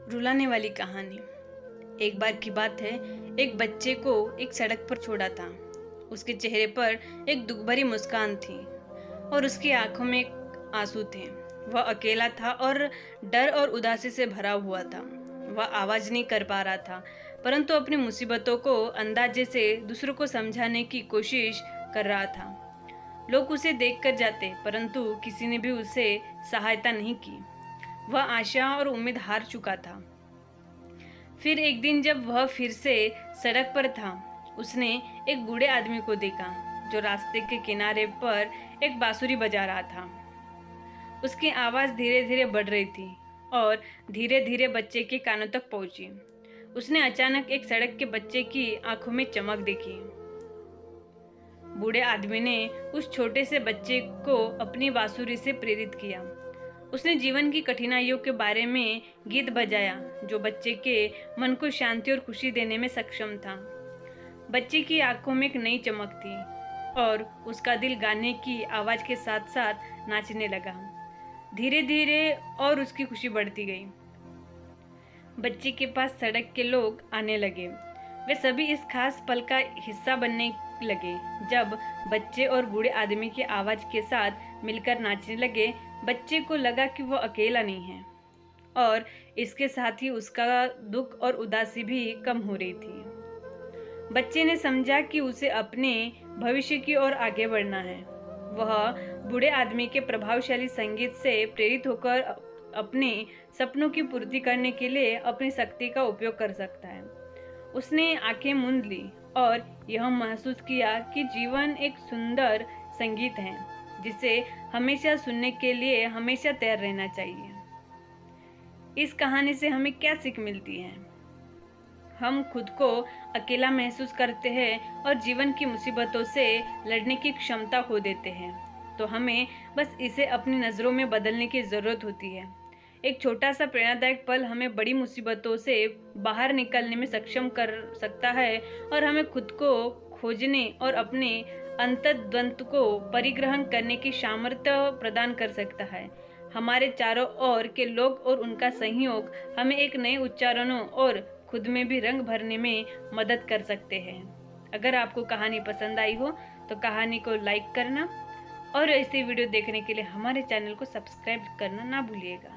रुलाने वाली कहानी। एक बार की बात है, एक बच्चे को एक सड़क पर छोड़ा था। उसके चेहरे पर एक दुख भरी मुस्कान थी और उसकी आंखों में आंसू थे। वह अकेला था और डर और उदासी से भरा हुआ था। वह आवाज नहीं कर पा रहा था, परंतु अपनी मुसीबतों को अंदाजे से दूसरों को समझाने की कोशिश कर रहा था। लोग उसे देखकर जाते, परंतु किसी ने भी उसे सहायता नहीं की। वह आशा और उम्मीद हार चुका था। फिर एक दिन जब वह फिर से सड़क पर था, उसने एक बूढ़े आदमी को देखा जो रास्ते के किनारे पर एक बांसुरी बजा रहा था। उसकी आवाज़ धीरे धीरे बढ़ रही थी और धीरे धीरे बच्चे के कानों तक पहुंची। उसने अचानक एक सड़क के बच्चे की आंखों में चमक देखी। बूढ़े आदमी ने उस छोटे से बच्चे को अपनी बांसुरी से प्रेरित किया। उसने जीवन की कठिनाइयों के बारे में गीत बजाया जो बच्चे के मन को शांति और खुशी देने में सक्षम था। बच्चे की आंखों में एक नई चमक थी और उसका दिल गाने की आवाज के साथ साथ नाचने लगा। धीरे धीरे और उसकी खुशी बढ़ती गई। बच्चे के पास सड़क के लोग आने लगे। वे सभी इस खास पल का हिस्सा बनने लगे। जब बच्चे और बूढ़े आदमी की आवाज के साथ मिलकर नाचने लगे, बच्चे को लगा कि वह अकेला नहीं है और इसके साथ ही उसका दुख और उदासी भी कम हो रही थी। बच्चे ने समझा कि उसे अपने भविष्य की ओर आगे बढ़ना है। वह बूढ़े आदमी के प्रभावशाली संगीत से प्रेरित होकर अपने सपनों की पूर्ति करने के लिए अपनी शक्ति का उपयोग कर सकता है। उसने आंखें मूंद ली और यह महसूस किया कि जीवन एक सुंदर संगीत है जिसे हमेशा सुनने के लिए हमेशा तैयार रहना चाहिए। इस कहानी से हमें क्या सीख मिलती है? हम खुद को अकेला महसूस करते हैं और जीवन की मुसीबतों से लड़ने की क्षमता खो देते हैं, तो हमें बस इसे अपनी नज़रों में बदलने की ज़रूरत होती है। एक छोटा सा प्रेरणादायक पल हमें बड़ी मुसीबतों से बाहर निकलने में सक्षम कर सकता है और हमें खुद को खोजने और अपने अंतर्द्वंद को परिग्रहण करने की सामर्थ्य प्रदान कर सकता है। हमारे चारों ओर के लोग और उनका सहयोग हमें एक नए उच्चारणों और खुद में भी रंग भरने में मदद कर सकते हैं। अगर आपको कहानी पसंद आई हो तो कहानी को लाइक करना और ऐसे वीडियो देखने के लिए हमारे चैनल को सब्सक्राइब करना ना भूलिएगा।